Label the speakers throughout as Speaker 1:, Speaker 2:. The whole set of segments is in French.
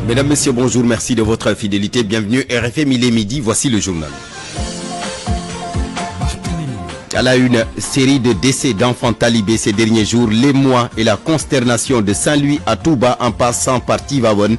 Speaker 1: Mesdames, Messieurs, bonjour, merci de votre fidélité. Bienvenue RFM, il est midi, voici le journal. À la une, série de décès d'enfants talibés ces derniers jours, l'émoi et la consternation de Saint-Louis à Touba en passant par Tivaouane.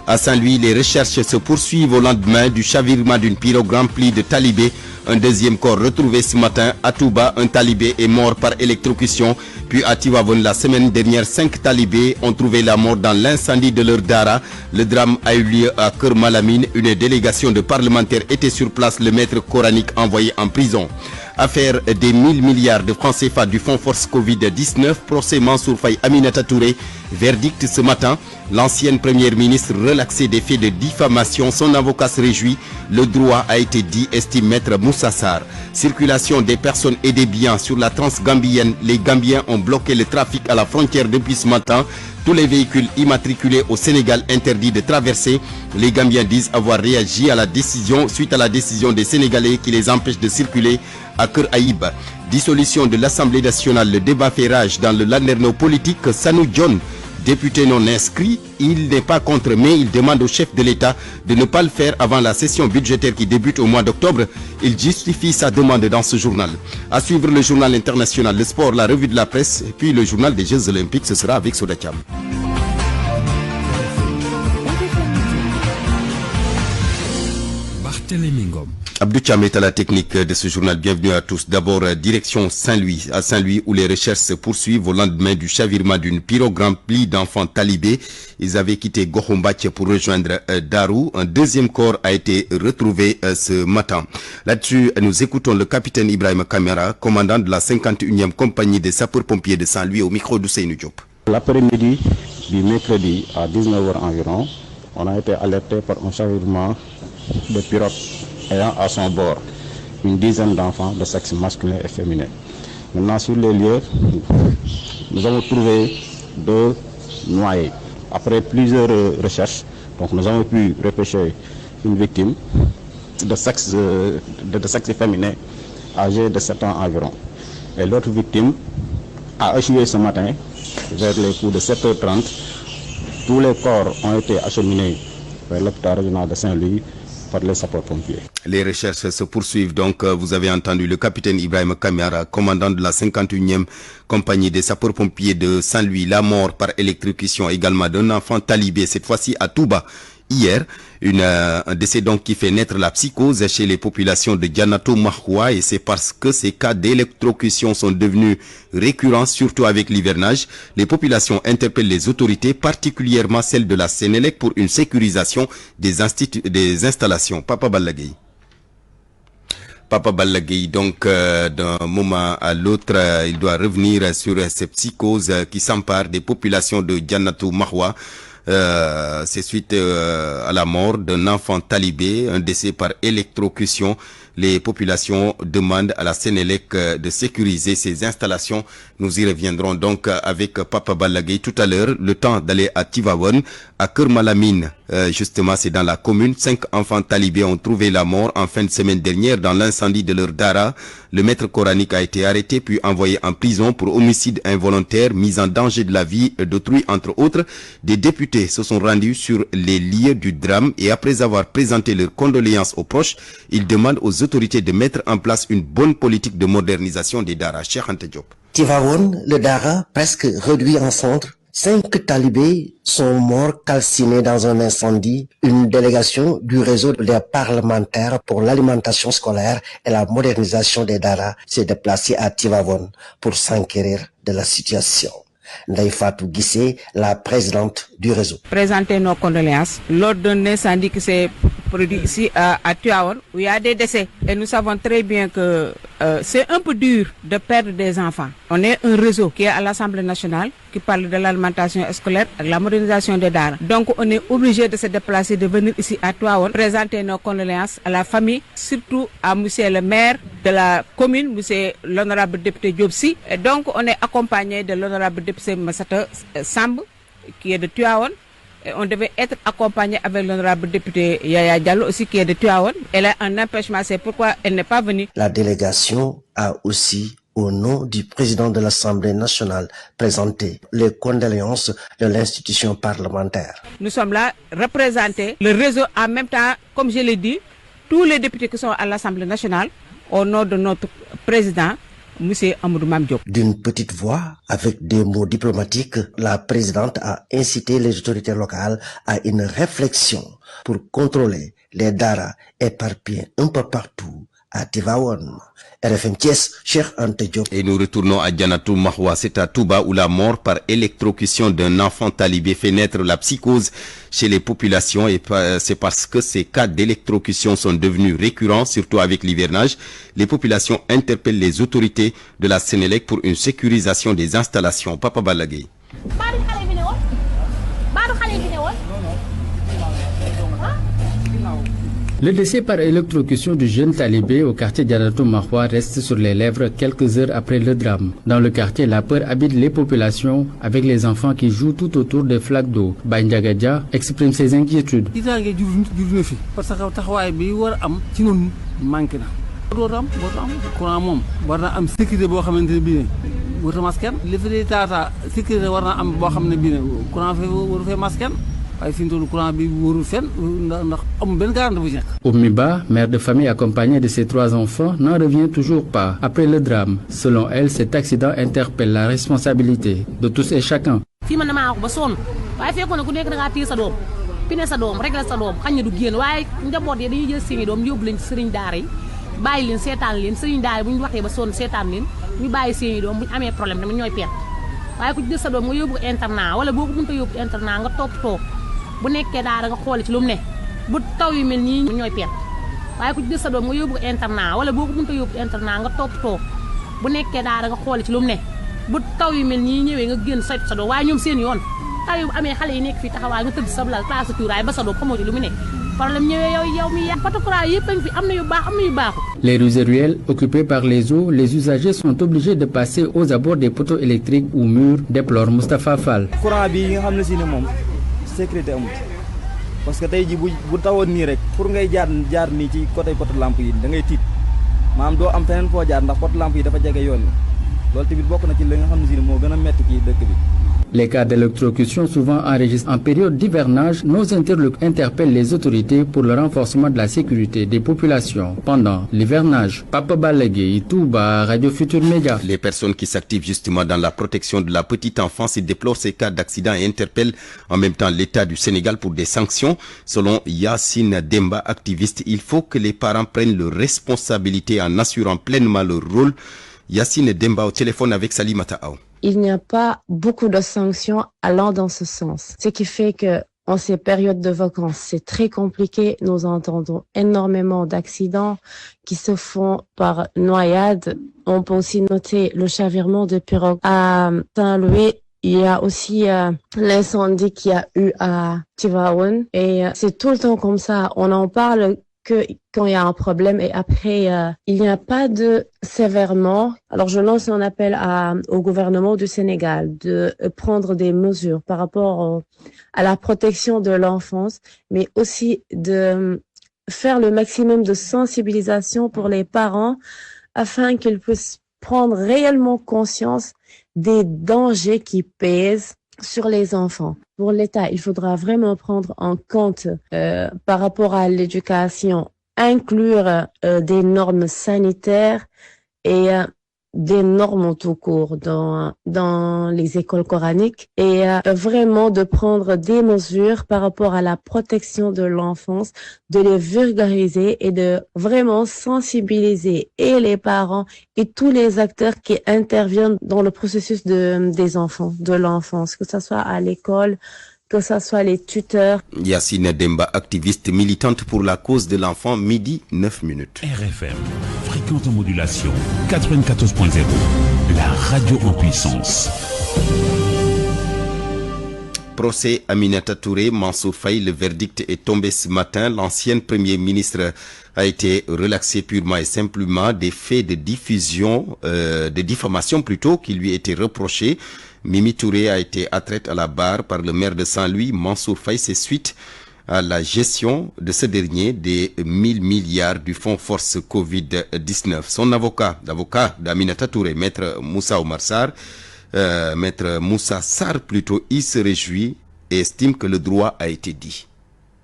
Speaker 1: À Saint-Louis, les recherches se poursuivent au lendemain du chavirement d'une pirogue remplie de talibés. Un deuxième corps retrouvé ce matin à Touba, un talibé est mort par électrocution. Puis à Tivaouane, la semaine dernière, 5 talibés ont trouvé la mort dans l'incendie de leur dara. Le drame a eu lieu à Keur Malamine. Une délégation de parlementaires était sur place, le maître coranique envoyé en prison. Affaire des 1000 milliards de francs CFA du fonds Force Covid-19, procès Mansour Faye Aminata Touré. Verdict ce matin, l'ancienne première ministre relaxée des faits de diffamation. Son avocat se réjouit. Le droit a été dit, estime maître Moussa Sarr. Circulation des personnes et des biens sur la transgambienne. Les Gambiens ont bloqué le trafic à la frontière depuis ce matin. Tous les véhicules immatriculés au Sénégal interdits de traverser. Les Gambiens disent avoir réagi à la décision suite à la décision des Sénégalais qui les empêche de circuler à Keur Aïb. Dissolution de l'Assemblée nationale, le débat fait rage dans le landerneau politique. Sanou John, député non inscrit, il n'est pas contre, mais il demande au chef de l'État de ne pas le faire avant la session budgétaire qui débute au mois d'octobre. Il justifie sa demande dans ce journal. À suivre le journal international, le sport, la revue de la presse, et puis le journal des Jeux Olympiques, ce sera avec Soda Thiam. Abdou Thiam est à la technique de ce journal. Bienvenue à tous. D'abord, direction Saint-Louis. À Saint-Louis, où les recherches se poursuivent au lendemain du chavirement d'une pirogue remplie d'enfants talibés. Ils avaient quitté Gohombath pour rejoindre Darou. Un deuxième corps a été retrouvé ce matin. Là-dessus, nous écoutons le capitaine Ibrahim Kamara, commandant de la 51e compagnie des sapeurs-pompiers de Saint-Louis, au micro d'Ousseynou Diop.
Speaker 2: L'après-midi du mercredi à 19h environ, on a été alerté par un chavirement de pirogue ayant à son bord une dizaine d'enfants de sexe masculin et féminin. Maintenant, sur les lieux, nous avons trouvé 2 noyés. Après plusieurs recherches, donc nous avons pu repêcher une victime de sexe féminin âgée de 7 ans environ. Et l'autre victime a échoué ce matin vers les coups de 7h30. Tous les corps ont été acheminés vers l'hôpital régional de Saint-Louis par les sapeurs-pompiers.
Speaker 1: Les recherches se poursuivent donc. Vous avez entendu le capitaine Ibrahim Kamara, commandant de la 51e compagnie des sapeurs-pompiers de Saint-Louis. La mort par électrocution également d'un enfant talibé, cette fois-ci à Touba. Hier, un décès donc qui fait naître la psychose chez les populations de Dianato Mahwa, et c'est parce que ces cas d'électrocution sont devenus récurrents, surtout avec l'hivernage. Les populations interpellent les autorités, particulièrement celles de la Sénélec, pour une sécurisation des installations. Papa Ballagui, donc d'un moment à l'autre, il doit revenir sur ces psychoses qui s'emparent des populations de Dianato Mahwa. C'est suite à la mort d'un enfant talibé, un décès par électrocution. Les populations demandent à la Sénélec de sécuriser ces installations. Nous y reviendrons donc avec Papa Ballagui tout à l'heure. Le temps d'aller à Tivaouane, à Keur Malamine. Justement, c'est dans la commune. 5 enfants talibés ont trouvé la mort en fin de semaine dernière dans l'incendie de leur dara. Le maître coranique a été arrêté puis envoyé en prison pour homicide involontaire, mise en danger de la vie d'autrui, entre autres. Des députés se sont rendus sur les lieux du drame et après avoir présenté leurs condoléances aux proches, ils demandent aux autorités de mettre en place une bonne politique de modernisation des daras. Cheikh Anta Diop.
Speaker 3: Tivaouane, le dara presque réduit en cendres. 5 talibés sont morts calcinés dans un incendie. Une délégation du réseau des parlementaires pour l'alimentation scolaire et la modernisation des daras s'est déplacée à Tivaouane pour s'enquérir de la situation. Ndeye Fatou Guissé, la présidente du réseau.
Speaker 4: Présenter nos condoléances lors d'un incendie qui s'est produit ici à Tivaouane où il y a des décès. Et nous savons très bien que c'est un peu dur de perdre des enfants. On est un réseau qui est à l'Assemblée nationale qui parle de l'alimentation scolaire et de la modernisation des daras. Donc on est obligé de se déplacer, de venir ici à Tivaouane, présenter nos condoléances à la famille, surtout à monsieur le maire de la commune, monsieur l'honorable député Diop Sy. Et donc on est accompagné de l'honorable député Massata Samb qui est de Tivaouane. Et on devait être accompagné avec l'honorable député Yaya Diallo aussi qui est de Tivaouane. Elle a un empêchement, c'est pourquoi elle n'est pas venue.
Speaker 3: La délégation a aussi au nom du président de l'Assemblée nationale, présenter les condoléances de l'institution parlementaire.
Speaker 4: Nous sommes là représenter le réseau en même temps, comme je l'ai dit, tous les députés qui sont à l'Assemblée nationale, au nom de notre président, M. Amadou Mame Diop.
Speaker 3: D'une petite voix, avec des mots diplomatiques, la présidente a incité les autorités locales à une réflexion pour contrôler les daara éparpillés un peu partout à Tivaouane. RFM Thiès, Cheikh Anta Diop.
Speaker 1: Et nous retournons à Djanatou Mahwa, c'est à Touba où la mort par électrocution d'un enfant talibé fait naître la psychose chez les populations, et c'est parce que ces cas d'électrocution sont devenus récurrents, surtout avec l'hivernage. Les populations interpellent les autorités de la Sénélec pour une sécurisation des installations. Papa Balagay.
Speaker 5: Le décès par électrocution du jeune talibé au quartier Djanatou Mahwa reste sur les lèvres quelques heures après le drame. Dans le quartier, la peur habite les populations avec les enfants qui jouent tout autour des flaques d'eau. Baïndiagadja exprime ses inquiétudes. Oumiba, mère de famille accompagnée de ses 3 enfants, n'en revient toujours pas après le drame. Selon elle, cet accident interpelle la responsabilité de tous et chacun.
Speaker 6: bu nekkee daara nga xool ci lu mu ne bu taw yu mel nii ñooy pet waaye ku ci des sa doom nga yóbbu ko internat wala boo ko mënta yóbbu internat nga toppatoo bu nekkee daara nga xool ci lu mu ne bu taw yu mel nii ñëwee nga génn saytu sa doom waaye ñoom seen yoon taw yu amee xale yi nekk fii taxawaay nga tëdd sa lal place cuuraay ba sa doom xamoo ci lu mu ne problème ñëwee yow mi yàq patokura yëpp a ngi fi am na yu baax am na yu baaxu.
Speaker 5: Les rues ruelles occupées par les eaux, les usagers sont obligés de passer aux abords des poteaux électriques ou murs, déplore Moustapha Fall.
Speaker 7: Courant bi nga xam ne si ne moom sécurité amut parce que tey ji bu tawoon nii rek pour ngay jaar nii ci côté poto lampe yi da ngay tiit maanaam doo am feneen foo jaar ndax poto lampe yi dafa jege yoon yi loolu tamit bokk na ci li nga xam ne si ne moo gën a metti ci dëkk bi.
Speaker 5: Les cas d'électrocution souvent enregistrés en période d'hivernage, nos interlocuteurs interpellent les autorités pour le renforcement de la sécurité des populations pendant l'hivernage. Papa Balagé, Touba, Radio Futur Média.
Speaker 1: Les personnes qui s'activent justement dans la protection de la petite enfance et déplorent ces cas d'accident et interpellent en même temps l'État du Sénégal pour des sanctions. Selon Yacine Demba, activiste, il faut que les parents prennent leurs responsabilités en assurant pleinement leur rôle. Yacine Demba au téléphone avec Salimata Aou.
Speaker 8: Il n'y a pas beaucoup de sanctions allant dans ce sens. Ce qui fait que, en ces périodes de vacances, c'est très compliqué. Nous entendons énormément d'accidents qui se font par noyade. On peut aussi noter le chavirement de pirogue à Saint-Louis. Il y a aussi l'incendie qu'il y a eu à Tivaouane. Et c'est tout le temps comme ça. On en parle que quand il y a un problème et après il n'y a pas de sévèrement. Alors je lance un appel au gouvernement du Sénégal de prendre des mesures par rapport à la protection de l'enfance, mais aussi de faire le maximum de sensibilisation pour les parents afin qu'ils puissent prendre réellement conscience des dangers qui pèsent sur les enfants. Pour l'État, il faudra vraiment prendre en compte par rapport à l'éducation, inclure des normes sanitaires et des normes tout court dans les écoles coraniques et vraiment de prendre des mesures par rapport à la protection de l'enfance, de les vulgariser et de vraiment sensibiliser et les parents et tous les acteurs qui interviennent dans le processus des enfants, de l'enfance, que ce soit à l'école, que ce soit les tuteurs.
Speaker 1: Yacine Demba, activiste militante pour la cause de l'enfant, midi 9 minutes.
Speaker 9: RFM, fréquente modulation, 94.0, la radio en puissance.
Speaker 1: Procès Aminata Touré, Mansour Faye, le verdict est tombé ce matin. L'ancienne premier ministre a été relaxé purement et simplement des faits de diffamation plutôt, qui lui étaient reprochés. Mimi Touré a été attraite à la barre par le maire de Saint-Louis, Mansour Faye, c'est suite à la gestion de ce dernier des 1000 milliards du fonds force Covid-19. Son l'avocat d'Aminata Touré, maître Moussa Oumar Sarr, maître Moussa Sarr plutôt, il se réjouit et estime que le droit a été dit.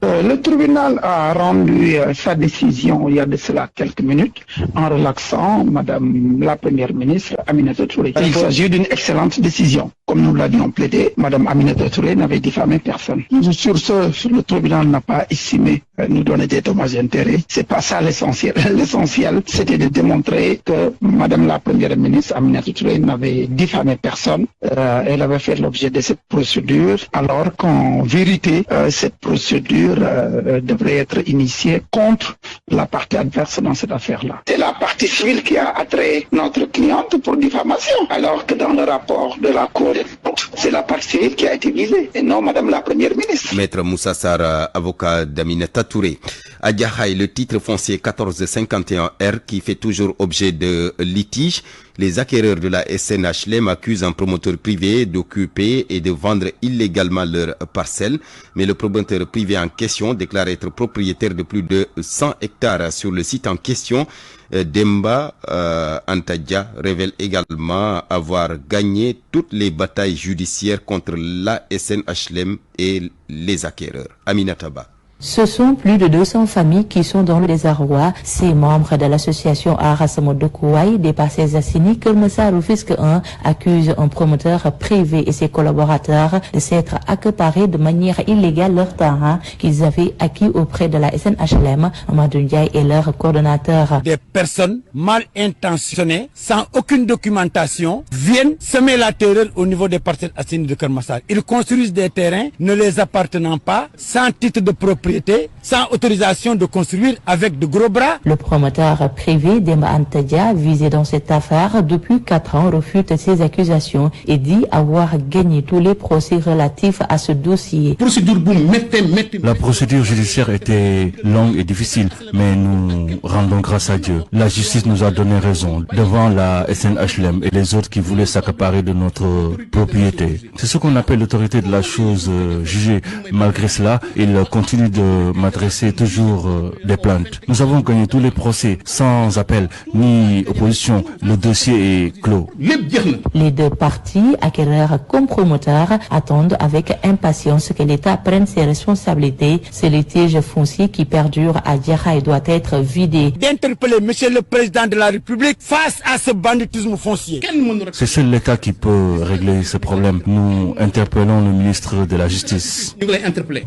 Speaker 10: Le tribunal a rendu sa décision il y a de cela quelques minutes en relaxant Madame la Première ministre Aminata Touré. Il s'agit d'une excellente décision. Comme nous l'avions plaidé, Madame Aminata Touré n'avait diffamé personne. Sur le tribunal n'a pas estimé nous donner des dommages et intérêts. C'est pas ça l'essentiel. L'essentiel, c'était de démontrer que Madame la Première ministre Aminata Touré n'avait diffamé personne. Elle avait fait l'objet de cette procédure, alors qu'en vérité, cette procédure devrait être initiée contre la partie adverse dans cette affaire-là. C'est la partie civile qui a attrait notre cliente pour diffamation, alors que dans le rapport de la Cour des comptes, c'est la partie civile qui a été visée et non Madame la Première ministre.
Speaker 1: Maître Moussa Sarr, avocat d'Aminata Touré. À Diakhaï, le titre foncier 1451R qui fait toujours objet de litige. Les acquéreurs de la SNHLM accusent un promoteur privé d'occuper et de vendre illégalement leurs parcelles. Mais le promoteur privé en question déclare être propriétaire de plus de 100 hectares sur le site en question. Demba Antadja révèle également avoir gagné toutes les batailles judiciaires contre la SNHLM et les acquéreurs. Aminata Ba.
Speaker 11: Ce sont plus de 200 familles qui sont dans le désarroi. Ces membres de l'association Arasamo de Kouaï, dépassés à Sini, Kermessa Rufisque 1, accusent un promoteur privé et ses collaborateurs de s'être accaparés de manière illégale leur terrain qu'ils avaient acquis auprès de la SNHLM. Amadou Ndiaye est leur coordonnateur.
Speaker 12: Des personnes mal intentionnées, sans aucune documentation, viennent semer la terreur au niveau des parcelles à Sini de Kermessa. Ils construisent des terrains ne les appartenant pas, sans titre de propriété, sans autorisation de construire avec de gros bras.
Speaker 11: Le promoteur privé Demba Antadja, visé dans cette affaire depuis 4 ans, refute ces accusations et dit avoir gagné tous les procès relatifs à ce dossier.
Speaker 13: La procédure judiciaire était longue et difficile, mais nous rendons grâce à Dieu. La justice nous a donné raison devant la SNHLM et les autres qui voulaient s'accaparer de notre propriété. C'est ce qu'on appelle l'autorité de la chose jugée. Malgré cela, il continue de m'adresser toujours des plaintes. Nous avons gagné tous les procès sans appel ni opposition. Le dossier est clos.
Speaker 11: Les deux parties, acquéreurs comme promoteurs, attendent avec impatience que l'État prenne ses responsabilités. Ce litige foncier qui perdure à Diakhaï doit être vidé.
Speaker 12: D'interpeller Monsieur le Président de la République face à ce banditisme foncier.
Speaker 13: C'est seul l'État qui peut régler ce problème. Nous interpellons le ministre de la Justice.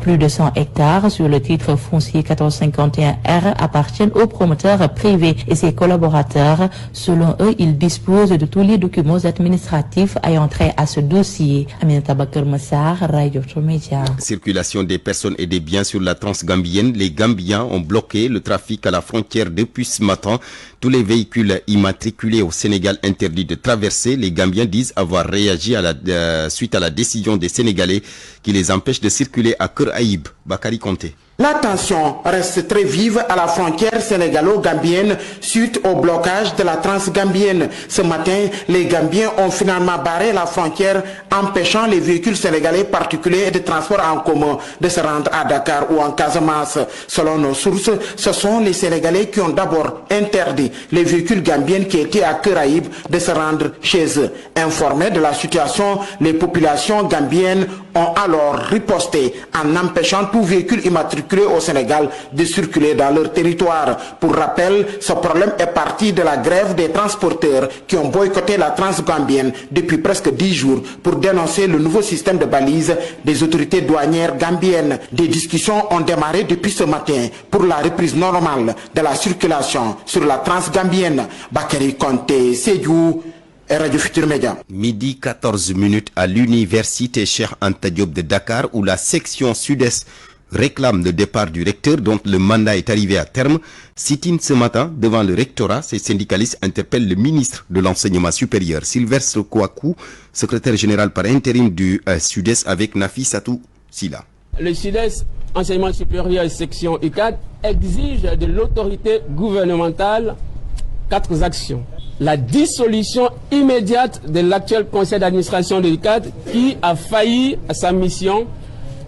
Speaker 11: Plus de 100 hectares sur le titre foncier 1451R appartiennent aux promoteurs privés et ses collaborateurs. Selon eux, ils disposent de tous les documents administratifs ayant trait à ce dossier. Aminata Bakar Massar, Radio Média.
Speaker 1: Circulation des personnes et des biens sur la transgambienne. Les Gambiens ont bloqué le trafic à la frontière depuis ce matin. Tous les véhicules immatriculés au Sénégal interdits de traverser. Les Gambiens disent avoir réagi suite à la décision des Sénégalais qui les empêche de circuler à Keur Aïb. Bakari Konté.
Speaker 14: La tension reste très vive à la frontière sénégalo-gambienne suite au blocage de la transgambienne. Ce matin, les Gambiens ont finalement barré la frontière, empêchant les véhicules sénégalais particuliers et de transport en commun de se rendre à Dakar ou en Casamance. Selon nos sources, ce sont les Sénégalais qui ont d'abord interdit les véhicules gambiennes qui étaient à Keur Aïb de se rendre chez eux. Informés de la situation, les populations gambiennes ont alors riposté en empêchant tout véhicule immatriculé au Sénégal de circuler dans leur territoire. Pour rappel, ce problème est parti de la grève des transporteurs qui ont boycotté la transgambienne depuis presque 10 jours pour dénoncer le nouveau système de balises des autorités douanières gambiennes. Des discussions ont démarré depuis ce matin pour la reprise normale de la circulation sur la transgambienne. Bakary Konté, Sédhiou, Radio Futur Média.
Speaker 1: Midi 14 minutes à l'université Cheikh Anta Diop de Dakar où la section sud-est réclame le départ du recteur dont le mandat est arrivé à terme. Sit-in ce matin devant le rectorat, ces syndicalistes interpellent le ministre de l'enseignement supérieur, Sylvestre Kouakou, secrétaire général par intérim du sud-est avec Nafissatou Sila.
Speaker 15: Le sud-est enseignement supérieur section UCAD exige de l'autorité gouvernementale 4 actions. La dissolution immédiate de l'actuel conseil d'administration de l'UCAD qui a failli à sa mission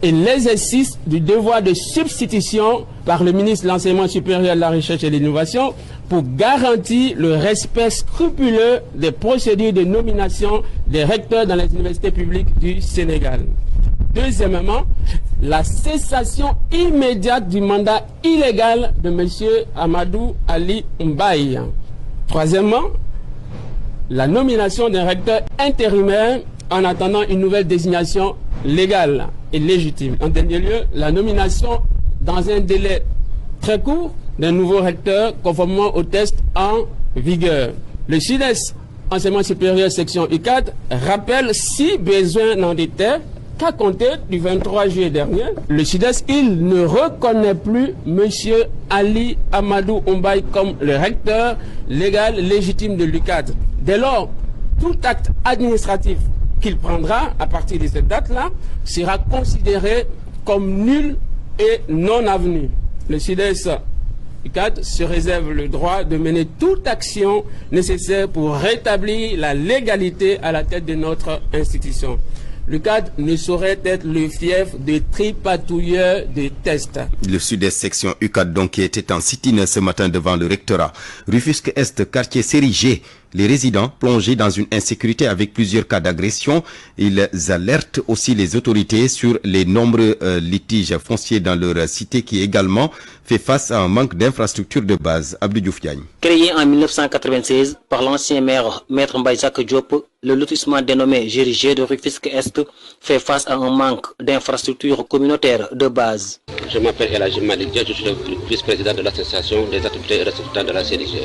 Speaker 15: et l'exercice du devoir de substitution par le ministre de l'Enseignement supérieur, de la Recherche et de l'Innovation pour garantir le respect scrupuleux des procédures de nomination des recteurs dans les universités publiques du Sénégal. Deuxièmement, la cessation immédiate du mandat illégal de M. Amadou Ali Mbaye. Troisièmement, la nomination d'un recteur intérimaire en attendant une nouvelle désignation légale et légitime. En dernier lieu, la nomination dans un délai très court d'un nouveau recteur conformément aux tests en vigueur. Le SUDES, enseignement supérieur section U4, rappelle si besoin n'en était qu'à compter du 23 juillet dernier, le SUDES, il ne reconnaît plus M. Ali Amadou Mbaye comme le recteur légal légitime de l'UCAD. Dès lors, tout acte administratif qu'il prendra à partir de cette date-là sera considéré comme nul et non avenu. Le SUDES UCAD se réserve le droit de mener toute action nécessaire pour rétablir la légalité à la tête de notre institution. L'UCAD ne saurait être le fief de tripatouilleurs de tests.
Speaker 1: Le Sud-Est section UCAD donc qui était en sit-in ce matin devant le rectorat. Rufisque Est, quartier série G. Les résidents plongés dans une insécurité avec plusieurs cas d'agression. Ils alertent aussi les autorités sur les nombreux litiges fonciers dans leur cité qui également fait face à un manque d'infrastructures de base. Abdou Diouf Diagne.
Speaker 16: Créé en 1996 par l'ancien maire Maître Mbaye Jacques Diop, le lotissement dénommé Gérigé de Rufisque Est fait face à un manque d'infrastructures communautaires de base.
Speaker 17: Je m'appelle Elhadji Malick Dia, je suis le vice-président de l'association des activités et ressortissants de la CDG.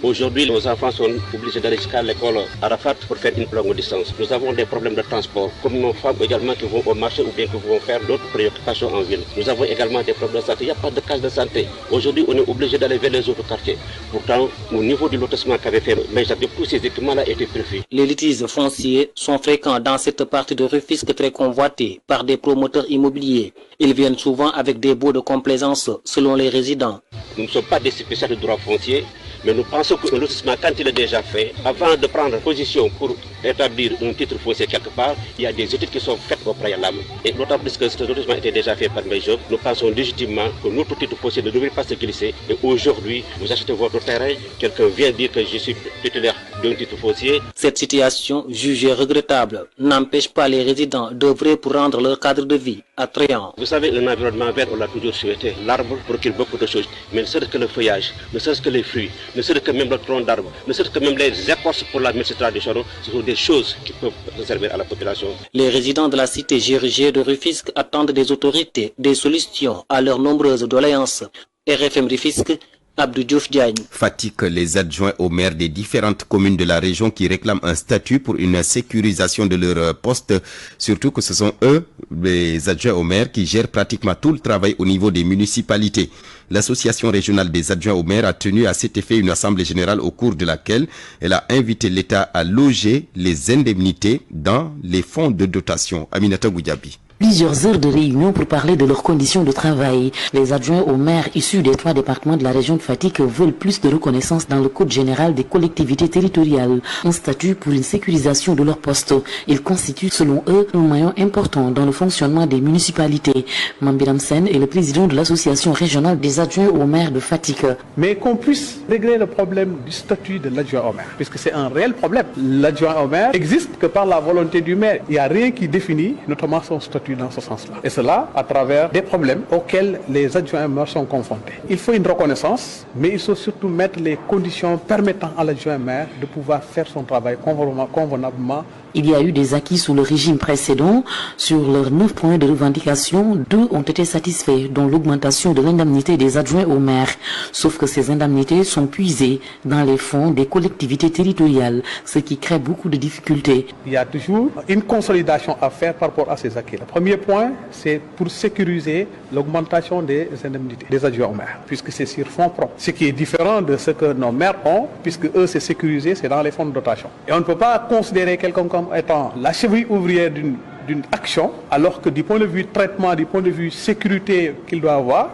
Speaker 17: Aujourd'hui, nos enfants sont obligés d'aller jusqu'à l'école Arafat pour faire une longue distance. Nous avons des problèmes de transport, comme nos femmes également qui vont au marché ou bien qui vont faire d'autres préoccupations en ville. Nous avons également des problèmes de santé. Il n'y a pas de case de santé. Aujourd'hui, on est obligé d'aller vers les autres quartiers. Pourtant, au niveau du lotissement qu'avait fait Benjamin, tous ces équipements-là étaient prévus.
Speaker 16: Les litiges fonciers sont fréquents dans cette partie de Rufisque très convoitée par des promoteurs immobiliers. Ils viennent souvent avec des baux de complaisance selon les résidents.
Speaker 17: Nous ne sommes pas des spécialistes de droit foncier, mais nous pensons que le lotissement, quand il est déjà fait, avant de prendre position pour établir un titre foncier quelque part, il y a des études qui sont faites au préalable. Et d'autant plus que ce lotissement était déjà fait par Mbaye, nous pensons légitimement que notre titre foncier ne devrait pas se glisser. Et aujourd'hui, vous achetez votre terrain, quelqu'un vient dire que je suis titulaire d'un titre foncier.
Speaker 16: Cette situation, jugée regrettable, n'empêche pas les résidents d'œuvrer pour rendre leur cadre de vie attrayant.
Speaker 17: Vous savez, un environnement vert, on l'a toujours souhaité. L'arbre procure beaucoup de choses, mais ne serait-ce que le feuillage, ne serait-ce que les fruits, ne serait-ce que même le tronc d'arbre, ne serait-ce que même les écorces pour la médecine traditionnelle, ce sont des choses qui peuvent servir à la population.
Speaker 16: Les résidents de la cité Gérigé de Rufisque attendent des autorités des solutions à leurs nombreuses doléances. RFM Rufisque, Abdou Diouf Diagne.
Speaker 1: Fatigue les adjoints au maire des différentes communes de la région qui réclament un statut pour une sécurisation de leur poste, surtout que ce sont eux, les adjoints au maire, qui gèrent pratiquement tout le travail au niveau des municipalités. L'association régionale des adjoints au maire a tenu à cet effet une assemblée générale au cours de laquelle elle a invité l'État à loger les indemnités dans les fonds de dotation. Aminata Goudiaby.
Speaker 18: Plusieurs heures de réunion pour parler de leurs conditions de travail. Les adjoints au maire issus des 3 départements de la région de Fatick veulent plus de reconnaissance dans le code général des collectivités territoriales. Un statut pour une sécurisation de leur poste. Ils constituent, selon eux, un maillon important dans le fonctionnement des municipalités. Mambiram Sen est le président de l'association régionale des adjoints au maire de Fatick.
Speaker 19: Mais qu'on puisse régler le problème du statut de l'adjoint au maire, puisque c'est un réel problème. L'adjoint au maire n'existe que par la volonté du maire. Il n'y a rien qui définit notamment son statut dans ce sens-là. Et cela à travers des problèmes auxquels les adjoints au maire sont confrontés. Il faut une reconnaissance, mais il faut surtout mettre les conditions permettant à l'adjoint au maire de pouvoir faire son travail convenablement.
Speaker 18: Il y a eu des acquis sous le régime précédent. Sur leurs 9 points de revendication, 2 ont été satisfaits, dont l'augmentation de l'indemnité des adjoints au maire. Sauf que ces indemnités sont puisées dans les fonds des collectivités territoriales, ce qui crée beaucoup de difficultés.
Speaker 19: Il y a toujours une consolidation à faire par rapport à ces acquis. Le premier point, c'est pour sécuriser l'augmentation des indemnités des adjoints au maire, puisque c'est sur fonds propres. Ce qui est différent de ce que nos maires ont, puisque eux, c'est sécurisé, c'est dans les fonds de dotation. Et on ne peut pas considérer quelqu'un comme étant la cheville ouvrière d'une action, alors que du point de vue traitement, du point de vue sécurité qu'il doit avoir,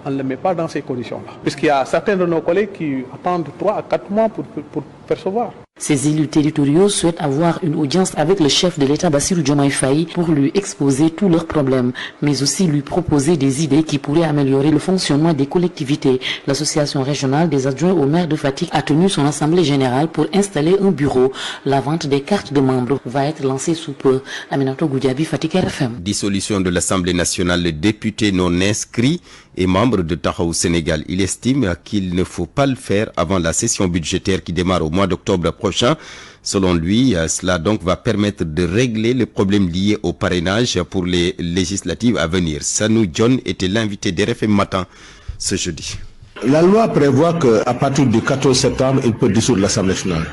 Speaker 19: on ne le met pas dans ces conditions-là. Puisqu'il y a certains de nos collègues qui attendent 3 à 4 mois pour percevoir.
Speaker 18: Ces élus territoriaux souhaitent avoir une audience avec le chef de l'État Bassirou Diomaye Faye pour lui exposer tous leurs problèmes, mais aussi lui proposer des idées qui pourraient améliorer le fonctionnement des collectivités. L'association régionale des adjoints au maire de Fatick a tenu son assemblée générale pour installer un bureau. La vente des cartes de membres va être lancée sous peu. Aminatou Goudiaby, Fatick RFM.
Speaker 1: Dissolution de l'Assemblée nationale, le député non inscrit et membre de Taxawu Sénégal. Il estime qu'il ne faut pas le faire avant la session budgétaire qui démarre au mois d'octobre prochain. Selon lui, cela donc va permettre de régler les problèmes liés au parrainage pour les législatives à venir. Sanou John était l'invité d'RFM Matin ce jeudi.
Speaker 20: La loi prévoit qu'à partir du 14 septembre, il peut dissoudre l'Assemblée nationale.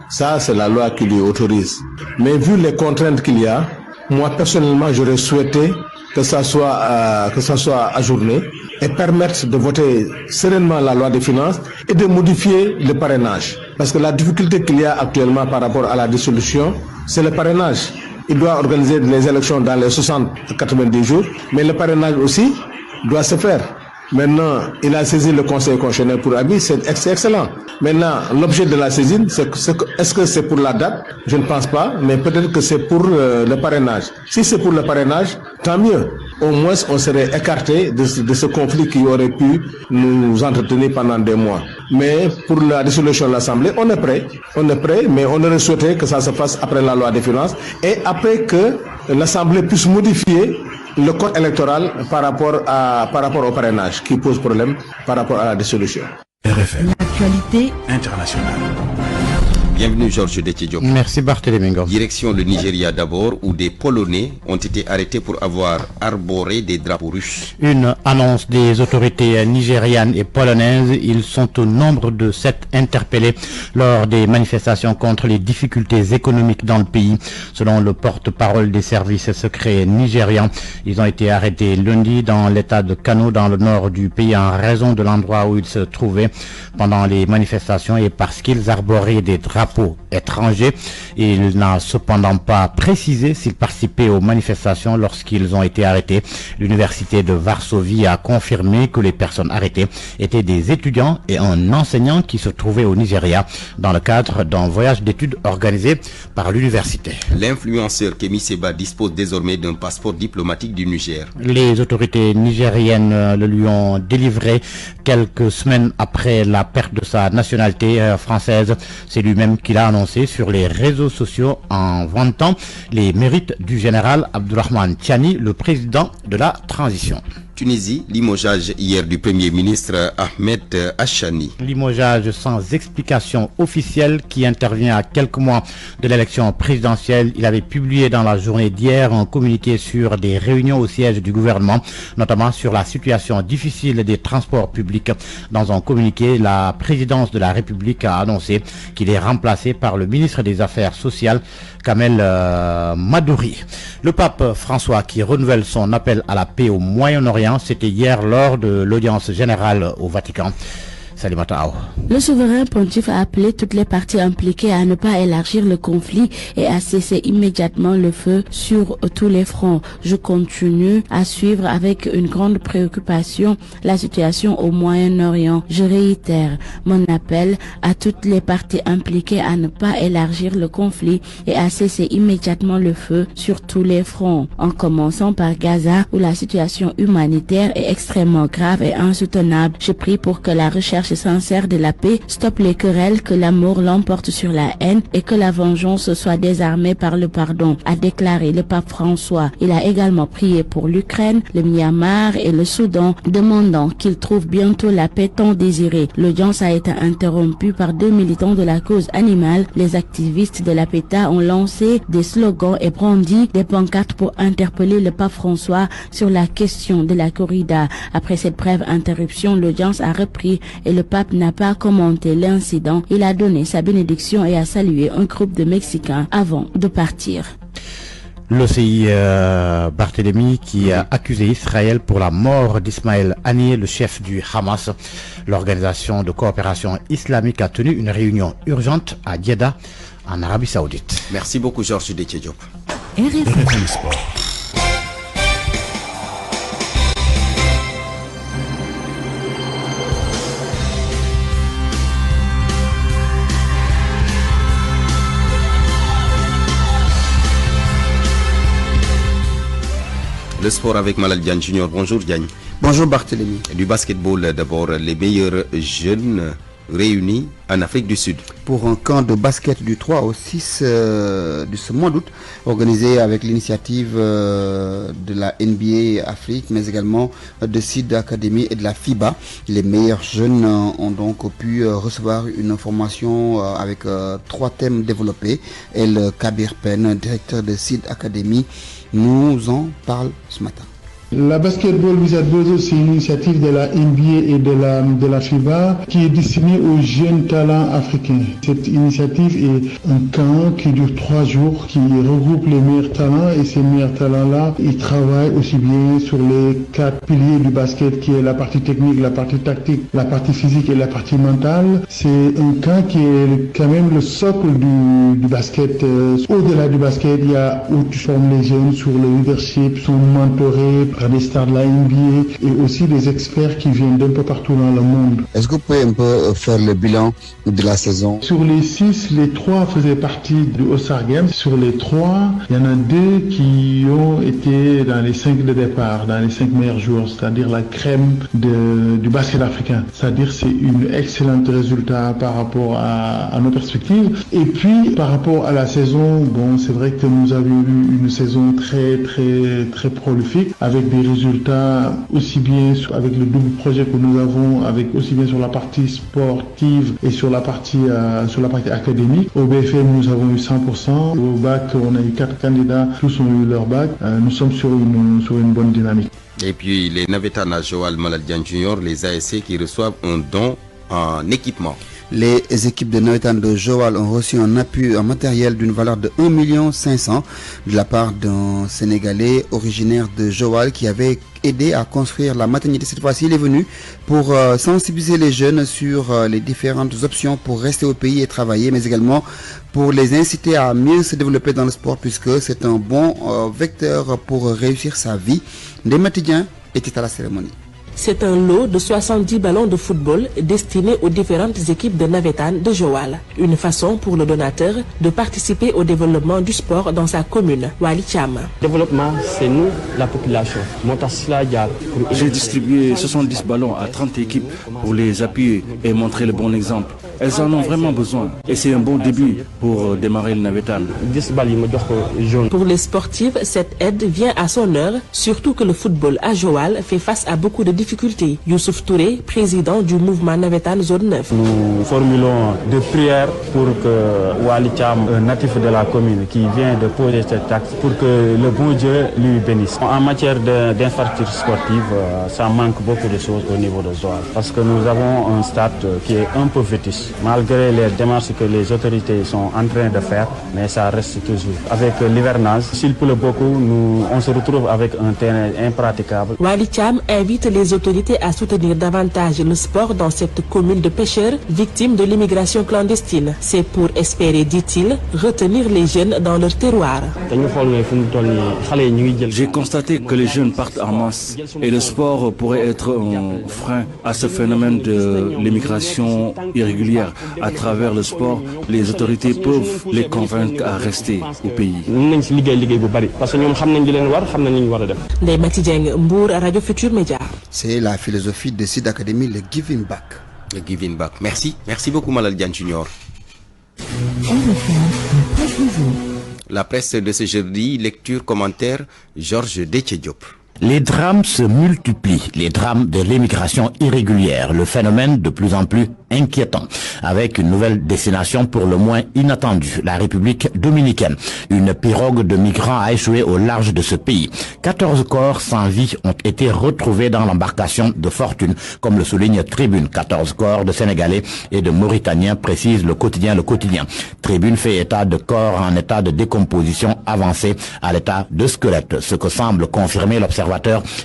Speaker 20: Ça, c'est la loi qui lui autorise. Mais vu les contraintes qu'il y a, moi personnellement, j'aurais souhaité que ça soit ajourné et permettre de voter sereinement la loi des finances et de modifier le parrainage. Parce que la difficulté qu'il y a actuellement par rapport à la dissolution, c'est le parrainage. Il doit organiser les élections dans les 60-90 jours, mais le parrainage aussi doit se faire. Maintenant, il a saisi le Conseil constitutionnel pour avis, c'est excellent. Maintenant, l'objet de la saisine, est-ce que c'est pour la date? Je ne pense pas, mais peut-être que c'est pour le parrainage. Si c'est pour le parrainage, tant mieux. Au moins, on serait écarté de ce conflit qui aurait pu nous entretenir pendant des mois. Mais pour la dissolution de l'Assemblée, on est prêt, mais on aurait souhaité que ça se fasse après la loi des finances et après que l'Assemblée puisse modifier le code électoral par rapport au parrainage qui pose problème par rapport à la dissolution.
Speaker 21: RFM. L'actualité internationale.
Speaker 1: Bienvenue Georges Déthié-Diop.
Speaker 22: Merci Barthélémy Ngom.
Speaker 1: Direction le Nigeria d'abord, où des Polonais ont été arrêtés pour avoir arboré des drapeaux russes.
Speaker 22: Une annonce des autorités nigérianes et polonaises. Ils sont au nombre de 7 interpellés lors des manifestations contre les difficultés économiques dans le pays. Selon le porte-parole des services secrets nigérians, ils ont été arrêtés lundi dans l'état de Kano, dans le nord du pays, en raison de l'endroit où ils se trouvaient pendant les manifestations et parce qu'ils arboraient des drapeaux étrangers. Il n'a cependant pas précisé s'ils participaient aux manifestations lorsqu'ils ont été arrêtés. L'université de Varsovie a confirmé que les personnes arrêtées étaient des étudiants et un enseignant qui se trouvaient au Nigeria dans le cadre d'un voyage d'études organisé par l'université.
Speaker 1: L'influenceur Kemi Seba dispose désormais d'un passeport diplomatique du Niger.
Speaker 22: Les autorités nigériennes le lui ont délivré quelques semaines après la perte de sa nationalité française. C'est lui-même qu'il a annoncé sur les réseaux sociaux en vantant les mérites du général Abdourahmane Tiani, le président de la transition.
Speaker 1: Tunisie, limogeage hier du Premier ministre Ahmed Achani.
Speaker 22: Limogeage sans explication officielle qui intervient à quelques mois de l'élection présidentielle. Il avait publié dans la journée d'hier un communiqué sur des réunions au siège du gouvernement, notamment sur la situation difficile des transports publics. Dans un communiqué, la présidence de la République a annoncé qu'il est remplacé par le ministre des Affaires sociales, Kamel Madouri. Le pape François qui renouvelle son appel à la paix au Moyen-Orient, c'était hier lors de l'audience générale au Vatican.
Speaker 23: Le souverain pontife a appelé toutes les parties impliquées à ne pas élargir le conflit et à cesser immédiatement le feu sur tous les fronts. Je continue à suivre avec une grande préoccupation la situation au Moyen-Orient. Je réitère mon appel à toutes les parties impliquées à ne pas élargir le conflit et à cesser immédiatement le feu sur tous les fronts, en commençant par Gaza où la situation humanitaire est extrêmement grave et insoutenable. Je prie pour que la recherche sincère de la paix stoppe les querelles, que l'amour l'emporte sur la haine et que la vengeance soit désarmée par le pardon, a déclaré le pape François. Il a également prié pour l'Ukraine, le Myanmar et le Soudan, demandant qu'ils trouvent bientôt la paix tant désirée. L'audience a été interrompue par 2 militants de la cause animale. Les activistes de la PETA ont lancé des slogans et brandi des pancartes pour interpeller le pape François sur la question de la corrida. Après cette brève interruption, l'audience a repris et le pape n'a pas commenté l'incident. Il a donné sa bénédiction et a salué un groupe de Mexicains avant de partir.
Speaker 22: L'OCI Barthélémy qui a accusé Israël pour la mort d'Ismaël Haniyeh, le chef du Hamas. L'organisation de coopération islamique a tenu une réunion urgente à Jeddah, en Arabie Saoudite.
Speaker 1: Merci beaucoup Georges Déthié-Diop.
Speaker 21: RFM Sport.
Speaker 1: Le sport avec Malal Diagne Junior. Bonjour Diagne.
Speaker 2: Bonjour Barthélémy.
Speaker 1: Du basketball d'abord, les meilleurs jeunes réunis en Afrique du Sud.
Speaker 2: Pour un camp de basket du 3 au 6 de ce mois d'août, organisé avec l'initiative de la NBA Afrique, mais également de SID Academy et de la FIBA. Les meilleurs jeunes ont donc pu recevoir une formation avec 3 thèmes développés. El Kabir Pen, directeur de SID Academy, nous en parle ce matin.
Speaker 3: La Basketball Wizard Buzz, c'est une initiative de la NBA et de la FIBA qui est destinée aux jeunes talents africains. Cette initiative est un camp qui dure 3 jours, qui regroupe les meilleurs talents, et ces meilleurs talents-là, ils travaillent aussi bien sur les 4 piliers du basket, qui est la partie technique, la partie tactique, la partie physique et la partie mentale. C'est un camp qui est quand même le socle du basket. Au-delà du basket, il y a où tu formes les jeunes sur le leadership, sont mentorés par des stars de la NBA et aussi des experts qui viennent d'un peu partout dans le monde.
Speaker 2: Est-ce que vous pouvez un peu faire le bilan de la saison?
Speaker 3: Sur les 6, les 3 faisaient partie du All-Star Games. Sur les 3, il y en a 2 qui ont été dans les 5 de départ, dans les 5 meilleurs joueurs, c'est-à-dire la crème du basket africain. C'est-à-dire c'est une excellente résultat par rapport à nos perspectives. Et puis par rapport à la saison, bon, c'est vrai que nous avions eu une saison très prolifique, avec des résultats aussi bien avec le double projet que nous avons, avec aussi bien sur la partie sportive et sur la partie académique. Au BFM, nous avons eu 100%. Au bac, on a eu 4 candidats, tous ont eu leur bac. Nous sommes sur une bonne dynamique.
Speaker 1: Et puis les Navetana Joal Malal Diagne Junior, les ASC qui reçoivent un don en équipement.
Speaker 2: Les équipes de Navetan de Joal ont reçu un appui en matériel d'une valeur de 1 500 000 de la part d'un Sénégalais originaire de Joal qui avait aidé à construire la maternité. Cette fois-ci, il est venu pour sensibiliser les jeunes sur les différentes options pour rester au pays et travailler, mais également pour les inciter à mieux se développer dans le sport, puisque c'est un bon vecteur pour réussir sa vie. Des Matidien était à la cérémonie.
Speaker 4: C'est un lot de 70 ballons de football destinés aux différentes équipes de Navetan de Joal. Une façon pour le donateur de participer au développement du sport dans sa commune, Wali Cham.
Speaker 24: Développement, c'est nous, la population.
Speaker 13: J'ai distribué 70 ballons à 30 équipes pour les appuyer et montrer le bon exemple. Elles en ont vraiment besoin et c'est un bon début pour démarrer le Navetan.
Speaker 4: Pour les sportifs, cette aide vient à son heure, surtout que le football à Joal fait face à beaucoup de difficultés. Youssouf Touré, président du mouvement Navetan Zone 9.
Speaker 25: Nous formulons des prières pour que Wali Cham, un natif de la commune qui vient de poser cet acte, pour que le bon Dieu lui bénisse. En matière d'infrastructure sportive, ça manque beaucoup de choses au niveau de Joal, parce que nous avons un stade qui est un peu vétuste. Malgré les démarches que les autorités sont en train de faire, mais ça reste toujours. Avec l'hivernage, s'il pleut beaucoup, on se retrouve avec un terrain impraticable.
Speaker 4: Wali Cham invite les autorités à soutenir davantage le sport dans cette commune de pêcheurs victimes de l'immigration clandestine. C'est pour espérer, dit-il, retenir les jeunes dans leur terroir.
Speaker 13: J'ai constaté que les jeunes partent en masse et le sport pourrait être un frein à ce phénomène de l'immigration irrégulière. À travers le sport, les autorités peuvent les convaincre à rester au pays.
Speaker 4: Les Matidjeng Mbour, Radio Futur Média.
Speaker 2: C'est la philosophie de SID Academy, le giving back.
Speaker 1: Le giving back. Merci beaucoup Malal Diagne Junior. La presse de ce jeudi, lecture, commentaire, Georges Déthié Diop.
Speaker 22: Les drames se multiplient, les drames de l'immigration irrégulière, le phénomène de plus en plus inquiétant, avec une nouvelle destination pour le moins inattendue, la République dominicaine. Une pirogue de migrants a échoué au large de ce pays. 14 corps sans vie ont été retrouvés dans l'embarcation de fortune, comme le souligne Tribune. 14 corps de Sénégalais et de Mauritaniens, précise le quotidien. Tribune fait état de corps en état de décomposition avancée à l'état de squelette, ce que semble confirmer l'observateur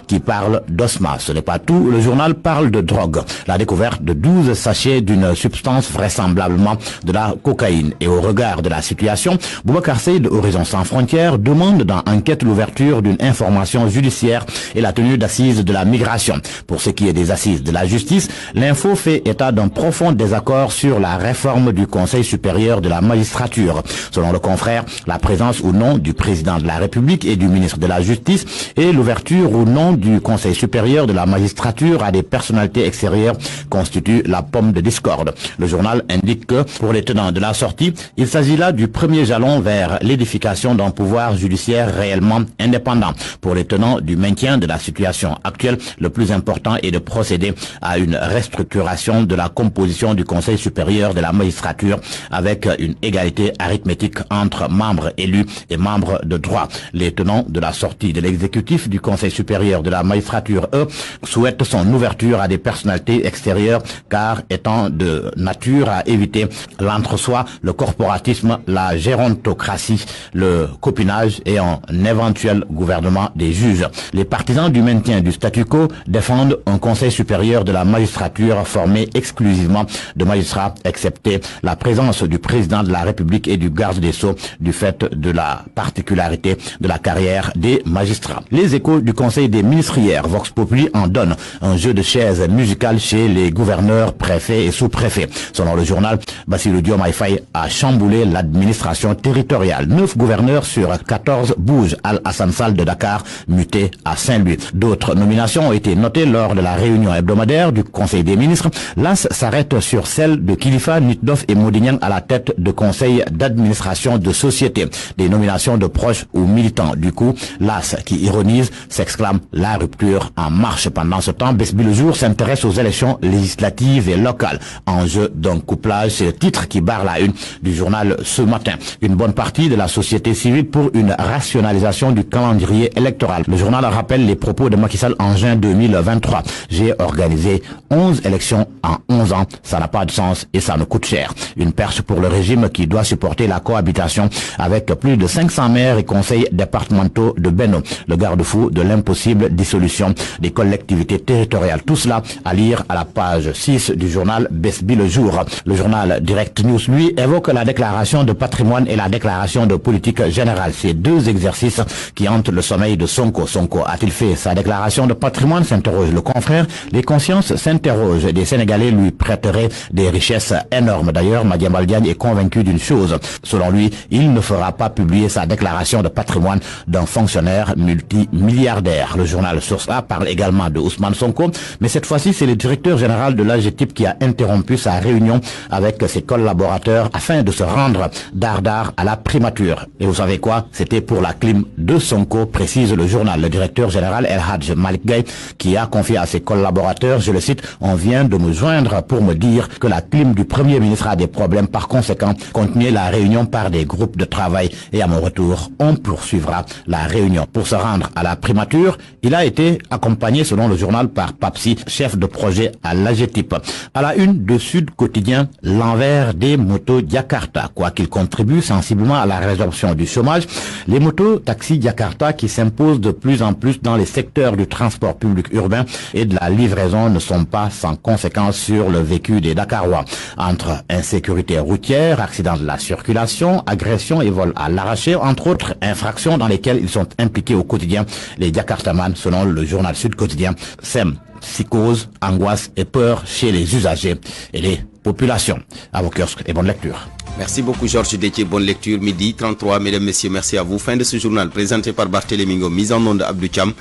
Speaker 22: qui parle d'osma. Ce n'est pas tout, le journal parle de drogue. La découverte de 12 sachets d'une substance vraisemblablement de la cocaïne. Et au regard de la situation, Boubacar Seye de Horizon Sans Frontières demande dans Enquête l'ouverture d'une information judiciaire et la tenue d'assises de la migration. Pour ce qui est des assises de la justice, l'info fait état d'un profond désaccord sur la réforme du Conseil supérieur de la magistrature. Selon le confrère, la présence ou non du président de la République et du ministre de la Justice et l'ouverture l'ouverture ou non du Conseil supérieur de la magistrature à des personnalités extérieures constitue la pomme de discorde. Le journal indique que, pour les tenants de la sortie, il s'agit là du premier jalon vers l'édification d'un pouvoir judiciaire réellement indépendant. Pour les tenants du maintien de la situation actuelle, le plus important est de procéder à une restructuration de la composition du Conseil supérieur de la magistrature avec une égalité arithmétique entre membres élus et membres de droit. Les tenants de la sortie de l'exécutif du Conseil supérieur de la magistrature, eux, souhaitent son ouverture à des personnalités extérieures car étant de nature à éviter l'entre-soi, le corporatisme, la gérontocratie, le copinage et un éventuel gouvernement des juges. Les partisans du maintien du statu quo défendent un Conseil supérieur de la magistrature formé exclusivement de magistrats, excepté la présence du président de la République et du garde des Sceaux du fait de la particularité de la carrière des magistrats. Les échos du Conseil des ministres hier, Vox Populi en donne un jeu de chaises musicales chez les gouverneurs, préfets et sous-préfets. Selon le journal, Bassirou Diomaye Faye a chamboulé l'administration territoriale. 9 gouverneurs sur 14 bougent. Al-Hassan Sall de Dakar, muté à Saint-Louis. D'autres nominations ont été notées lors de la réunion hebdomadaire du Conseil des ministres. L'AS s'arrête sur celle de Kilifa, Nitdoff et Modignan à la tête de conseil d'administration de société. Des nominations de proches ou militants. Du coup, l'AS qui ironise s'exclame la rupture en marche. Pendant ce temps, Besbi le jour s'intéresse aux élections législatives et locales. Enjeu d'un couplage, c'est le titre qui barre la une du journal ce matin. Une bonne partie de la société civile pour une rationalisation du calendrier électoral. Le journal rappelle les propos de Macky Sall en juin 2023. J'ai organisé 11 élections en 11 ans. Ça n'a pas de sens et ça nous coûte cher. Une perche pour le régime qui doit supporter la cohabitation avec plus de 500 maires et conseils départementaux de Benno. Le garde-fou de l'impossible dissolution des collectivités territoriales. Tout cela à lire à la page 6 du journal Besbi le jour. Le journal Direct News, lui, évoque la déclaration de patrimoine et la déclaration de politique générale. Ces deux exercices qui hantent le sommeil de Sonko. Sonko a-t-il fait sa déclaration de patrimoine, s'interroge le confrère. Les consciences s'interrogent. Des Sénégalais lui prêteraient des richesses énormes. D'ailleurs, Madiambal Diagne est convaincu d'une chose. Selon lui, il ne fera pas publier sa déclaration de patrimoine d'un fonctionnaire multimilliardaire. Le journal Source A parle également de Ousmane Sonko, mais cette fois-ci, c'est le directeur général de l'AGETIP qui a interrompu sa réunion avec ses collaborateurs afin de se rendre dardard à la primature. Et vous savez quoi? C'était pour la clim de Sonko, précise le journal. Le directeur général El Hadj Malik Gaye qui a confié à ses collaborateurs, je le cite, on vient de me joindre pour me dire que la clim du Premier ministre a des problèmes. Par conséquent, continuez la réunion par des groupes de travail et à mon retour, on poursuivra la réunion. Pour se rendre à la primature, il a été accompagné, selon le journal, par Papsi, chef de projet à l'AGETIP. À la une de Sud Quotidien, l'envers des motos Jakarta. Quoi qu'il contribue sensiblement à la résorption du chômage, les motos taxis Jakarta qui s'imposent de plus en plus dans les secteurs du transport public urbain et de la livraison ne sont pas sans conséquence sur le vécu des Dakarois. Entre insécurité routière, accidents de la circulation, agressions et vols à l'arraché, entre autres infractions dans lesquelles ils sont impliqués au quotidien, les Jakartamans, selon le journal Sud Quotidien, sèment psychose, angoisse et peur chez les usagers et les populations. À vos kiosques et bonne lecture.
Speaker 1: Merci beaucoup Georges Détié, bonne lecture, midi 33, mesdames, messieurs, merci à vous. Fin de ce journal présenté par Barthélémy Ngom, mise en onde de Abdou Thiam.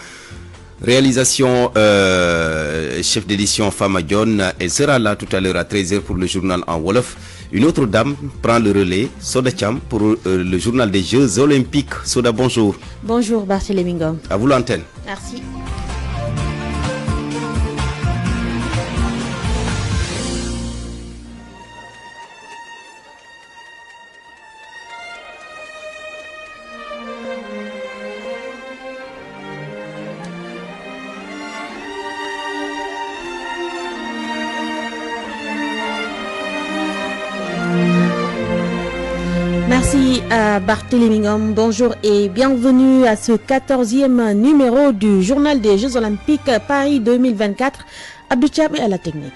Speaker 1: Réalisation chef d'édition Fama John, elle sera là tout à l'heure à 13h pour le journal en Wolof. Une autre dame prend le relais, Soda Thiam, pour le journal des Jeux Olympiques. Soda, bonjour.
Speaker 5: Bonjour Barthélémy Ngom.
Speaker 1: À vous l'antenne.
Speaker 5: Merci. Merci à Barthélémy Ngom. Bonjour et bienvenue à ce 14e numéro du journal des Jeux Olympiques Paris 2024. Abdou Thiam est à la technique.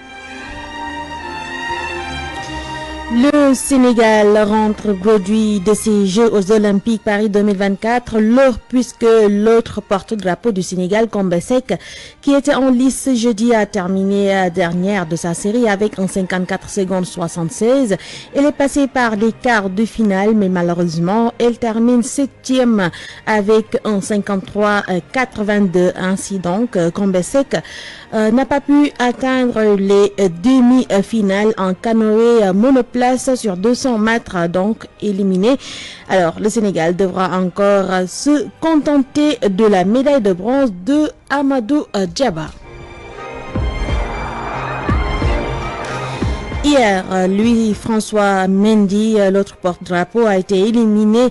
Speaker 5: Le Sénégal rentre produit de ces Jeux aux Olympiques Paris 2024, puisque l'autre porte-drapeau du Sénégal, Combesec, qui était en lice jeudi, a terminé dernière de sa série avec un 54 secondes 76. Elle est passée par les quarts de finale, mais malheureusement, elle termine 7e avec un 53-82. Ainsi donc, Combesec n'a pas pu atteindre les demi-finales en canoë monoplace sur 200 mètres, donc éliminé. Alors, le Sénégal devra encore se contenter de la médaille de bronze de Amadou Djaba. Hier, Louis-François Mendy, l'autre porte-drapeau, a été éliminé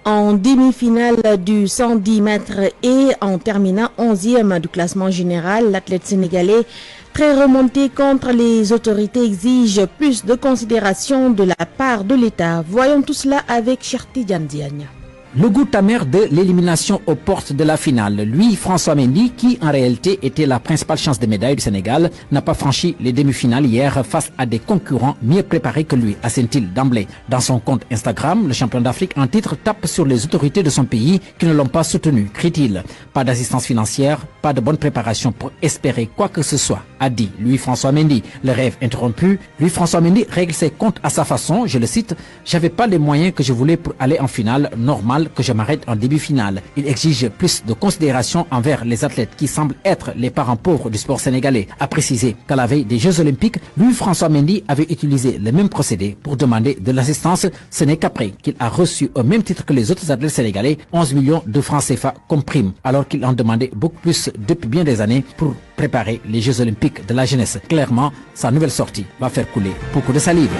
Speaker 5: en demi-finale du 110 mètres et en terminant 11e du classement général. L'athlète sénégalais, très remonté contre les autorités, exige plus de considération de la part de l'État. Voyons tout cela avec Cherti Diagne.
Speaker 6: Le goût amer de l'élimination aux portes de la finale. Lui, François Mendy, qui en réalité était la principale chance de médaille du Sénégal, n'a pas franchi les demi-finales hier face à des concurrents mieux préparés que lui, assène-t-il d'emblée. Dans son compte Instagram, le champion d'Afrique en titre tape sur les autorités de son pays qui ne l'ont pas soutenu, crie-t-il. Pas d'assistance financière, pas de bonne préparation pour espérer quoi que ce soit, a dit Louis-François Mendy. Le rêve interrompu, Louis-François Mendy règle ses comptes à sa façon, je le cite, « J'avais pas les moyens que je voulais pour aller en finale, normal que je m'arrête en demi-finale. » Il exige plus de considération envers les athlètes qui semblent être les parents pauvres du sport sénégalais. A précisé qu'à la veille des Jeux Olympiques, Louis-François Mendy avait utilisé le même procédé pour demander de l'assistance. Ce n'est qu'après qu'il a reçu au même titre que les autres athlètes sénégalais 11 millions de francs CFA comme prime, alors qu'il en demandait beaucoup plus depuis bien des années pour préparer les Jeux Olympiques de la jeunesse. Clairement, sa nouvelle sortie va faire couler beaucoup de salive.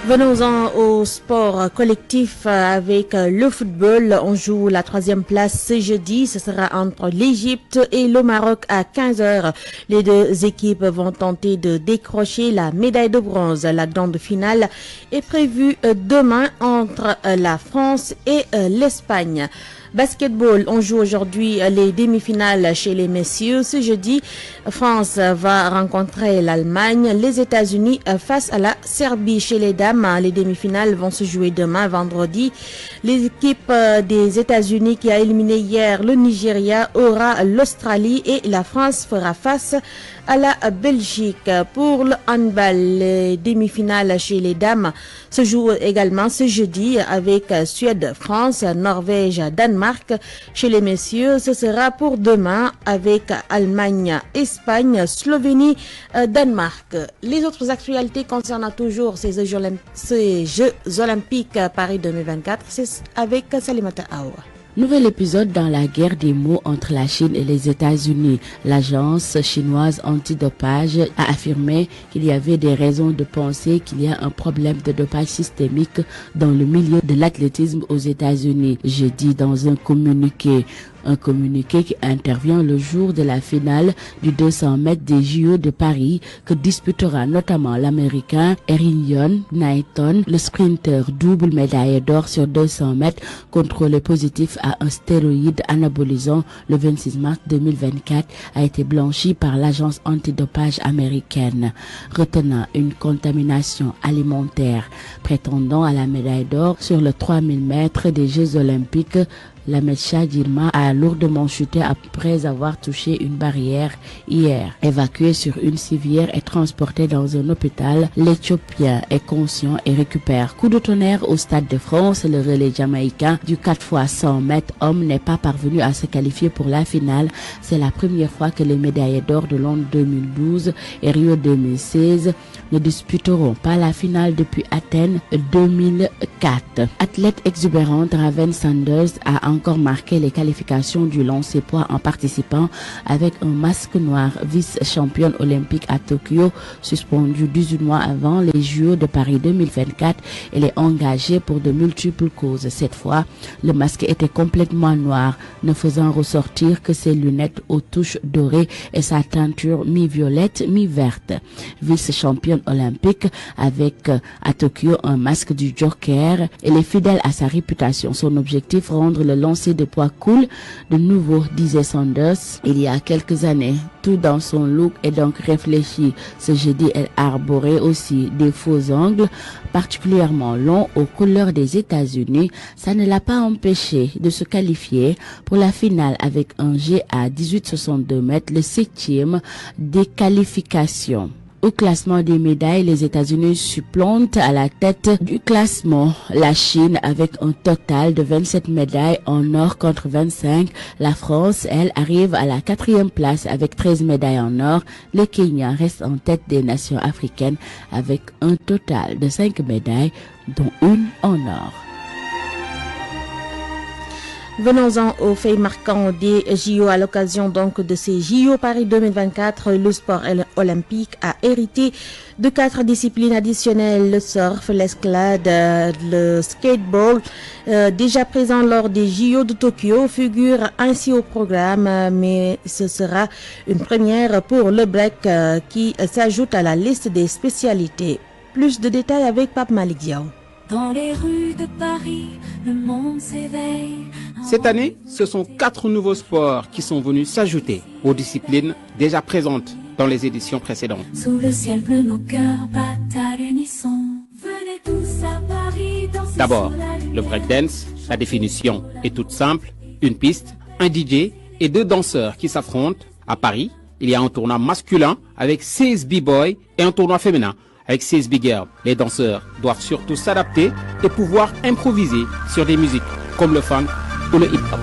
Speaker 5: Venons-en au sport collectif avec le football. On joue la 3e place ce jeudi. Ce sera entre l'Égypte et le Maroc à 15h. Les deux équipes vont tenter de décrocher la médaille de bronze. La grande finale est prévue demain entre la France et l'Espagne. Basketball, on joue aujourd'hui les demi-finales chez les messieurs. Ce jeudi, France va rencontrer l'Allemagne, les États-Unis face à la Serbie. Chez les dames, les demi-finales vont se jouer demain, vendredi. L'équipe des États-Unis qui a éliminé hier le Nigeria aura l'Australie et la France fera face à la Belgique. Pour le handball, les demi-finales chez les dames se jouent également ce jeudi avec Suède, France, Norvège, Danemark. Chez les messieurs, ce sera pour demain avec Allemagne, Espagne, Slovénie, Danemark. Les autres actualités concernant toujours ces Jeux Olympiques Paris 2024, c'est avec Salimata Aoua.
Speaker 23: Nouvel épisode dans la guerre des mots entre la Chine et les États-Unis. L'agence chinoise antidopage a affirmé qu'il y avait des raisons de penser qu'il y a un problème de dopage systémique dans le milieu de l'athlétisme aux États-Unis. Jeudi, dans un communiqué qui intervient le jour de la finale du 200 mètres des JO de Paris que disputera notamment l'Américain Erinion Knighton, le sprinter double médaille d'or sur 200 mètres contrôlé positif à un stéroïde anabolisant le 26 mars 2024 a été blanchi par l'agence antidopage américaine, retenant une contamination alimentaire prétendant à la médaille d'or sur le 3000 mètres des Jeux olympiques. La Mecha Dilma a lourdement chuté après avoir touché une barrière hier. Évacué sur une civière et transporté dans un hôpital, l'Éthiopien est conscient et récupère. Coup de tonnerre au Stade de France, le relais jamaïcain du 4x100 mètres homme n'est pas parvenu à se qualifier pour la finale. C'est la première fois que les médaillés d'or de Londres 2012 et Rio 2016 ne disputeront pas la finale depuis Athènes 2004. Athlète exubérante, Raven Sanders a encore marqué les qualifications du lancer-poids en participant avec un masque noir. Vice-championne olympique à Tokyo, suspendue 18 mois avant les JO de Paris 2024, elle est engagée pour de multiples causes. Cette fois, le masque était complètement noir, ne faisant ressortir que ses lunettes aux touches dorées et sa teinture mi-violette, mi-verte. Vice-championne olympique avec à Tokyo un masque du Joker, elle est fidèle à sa réputation. Son objectif, rendre le lancer de poids cool de nouveau, disait Sanders il y a quelques années. Tout dans son look est donc réfléchi. Ce jeudi, elle arborait aussi des faux ongles particulièrement longs aux couleurs des États-Unis. Ça ne l'a pas empêché de se qualifier pour la finale avec un jet à 18,62 mètres, le 7e des qualifications. Au classement des médailles, les États-Unis supplantent à la tête du classement la Chine avec un total de 27 médailles en or contre 25. La France, elle, arrive à la 4e place avec 13 médailles en or. Le Kenya reste en tête des nations africaines avec un total de 5 médailles, dont une en or.
Speaker 5: Venons-en aux faits marquants des JO. À l'occasion donc de ces JO Paris 2024, le sport olympique a hérité de 4 disciplines additionnelles: le surf, l'escalade, le skateboard. Déjà présent lors des JO de Tokyo, figure ainsi au programme, mais ce sera une première pour le break qui s'ajoute à la liste des spécialités. Plus de détails avec Pape Malick Diaw.
Speaker 7: Dans les rues de Paris, le monde s'éveille.
Speaker 15: Cette année, ce sont 4 nouveaux sports qui sont venus s'ajouter aux disciplines déjà présentes dans les éditions précédentes.
Speaker 7: Sous le ciel bleu, nos cœurs battent à l'unisson. Venez tous à Paris danser.
Speaker 15: D'abord, le breakdance. La définition est toute simple. Une piste, un DJ et 2 danseurs qui s'affrontent. À Paris, il y a un tournoi masculin avec 16 b-boys et un tournoi féminin avec 16 big girls. Les danseurs doivent surtout s'adapter et pouvoir improviser sur des musiques comme le funk ou le hip-hop.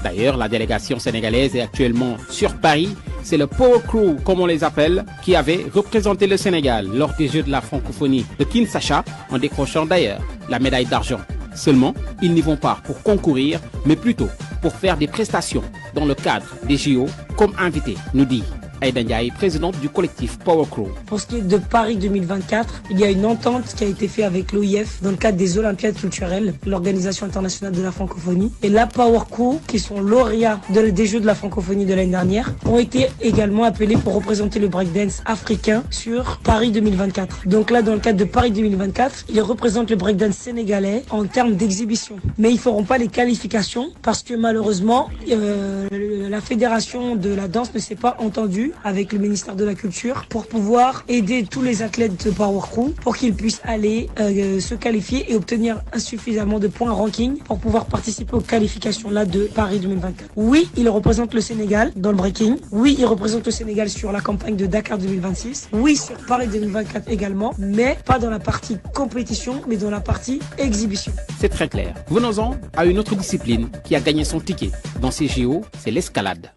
Speaker 15: D'ailleurs, la délégation sénégalaise est actuellement sur Paris. C'est le Power Crew, comme on les appelle, qui avait représenté le Sénégal lors des Jeux de la francophonie de Kinshasa, en décrochant d'ailleurs la médaille d'argent. Seulement, ils n'y vont pas pour concourir, mais plutôt pour faire des prestations dans le cadre des JO comme invité, nous dit Aïda Ndiaye, présidente du collectif Power Crew.
Speaker 8: Pour ce qui est de Paris 2024, il y a une entente qui a été faite avec l'OIF dans le cadre des Olympiades culturelles, l'Organisation internationale de la francophonie. Et la Power Crew, qui sont lauréats des Jeux de la francophonie de l'année dernière, ont été également appelés pour représenter le breakdance africain sur Paris 2024. Donc là, dans le cadre de Paris 2024, ils représentent le breakdance sénégalais en termes d'exhibition. Mais ils ne feront pas les qualifications parce que malheureusement, la fédération de la danse ne s'est pas entendue avec le ministère de la Culture pour pouvoir aider tous les athlètes de Power Crew pour qu'ils puissent aller se qualifier et obtenir suffisamment de points ranking pour pouvoir participer aux qualifications là de Paris 2024. Oui, ils représentent le Sénégal dans le breaking. Oui, ils représentent le Sénégal sur la campagne de Dakar 2026. Oui, sur Paris 2024 également, mais pas dans la partie compétition, mais dans la partie exhibition.
Speaker 15: C'est très clair. Venons-en à une autre discipline qui a gagné son ticket dans ces JO, c'est l'escalade.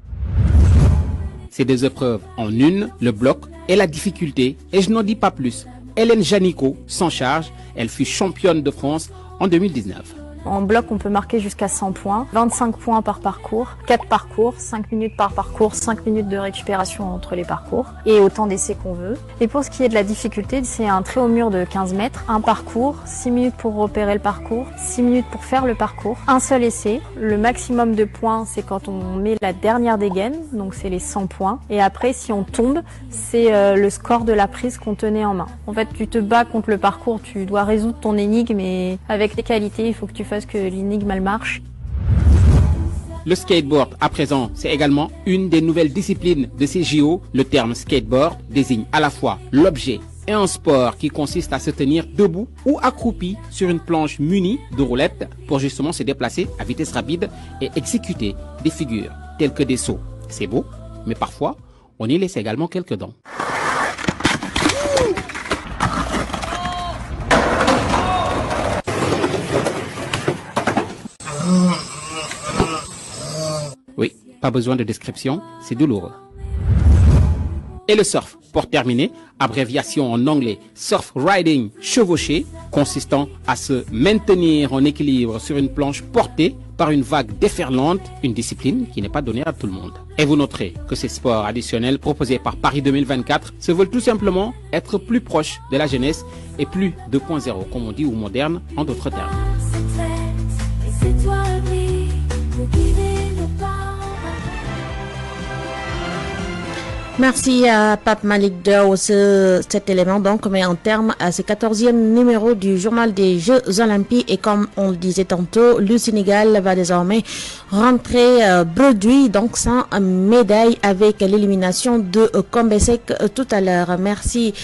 Speaker 15: Ces 2 épreuves en une, le bloc et la difficulté, et je n'en dis pas plus. Hélène Janico s'en charge, elle fut championne de France en 2019.
Speaker 9: En bloc, on peut marquer jusqu'à 100 points, 25 points par parcours, 4 parcours, 5 minutes par parcours, 5 minutes de récupération entre les parcours et autant d'essais qu'on veut. Et pour ce qui est de la difficulté, c'est un très haut mur de 15 mètres, un parcours, 6 minutes pour repérer le parcours, 6 minutes pour faire le parcours, un seul essai. Le maximum de points, c'est quand on met la dernière dégaine, donc c'est les 100 points. Et après, si on tombe, c'est le score de la prise qu'on tenait en main. En fait, tu te bats contre le parcours, tu dois résoudre ton énigme et avec tes qualités, il faut que tu fasses que l'énigme elle marche.
Speaker 15: Le skateboard, à présent, c'est également une des nouvelles disciplines de ces JO. Le terme skateboard désigne à la fois l'objet et un sport qui consiste à se tenir debout ou accroupi sur une planche munie de roulettes pour justement se déplacer à vitesse rapide et exécuter des figures telles que des sauts. C'est beau, mais parfois, on y laisse également quelques dents. Oui, pas besoin de description, c'est douloureux. Et le surf, pour terminer, abréviation en anglais surf riding chevauché, consistant à se maintenir en équilibre sur une planche portée par une vague déferlante, une discipline qui n'est pas donnée à tout le monde. Et vous noterez que ces sports additionnels proposés par Paris 2024 se veulent tout simplement être plus proches de la jeunesse et plus 2.0, comme on dit, ou moderne en d'autres termes.
Speaker 5: Merci à Pape Malik Dao, cet élément donc, mais en termes à ce 14e numéro du journal des Jeux Olympiques, et comme on le disait tantôt, le Sénégal va désormais rentrer bredouille, donc sans médaille, avec l'élimination de Combesek tout à l'heure. Merci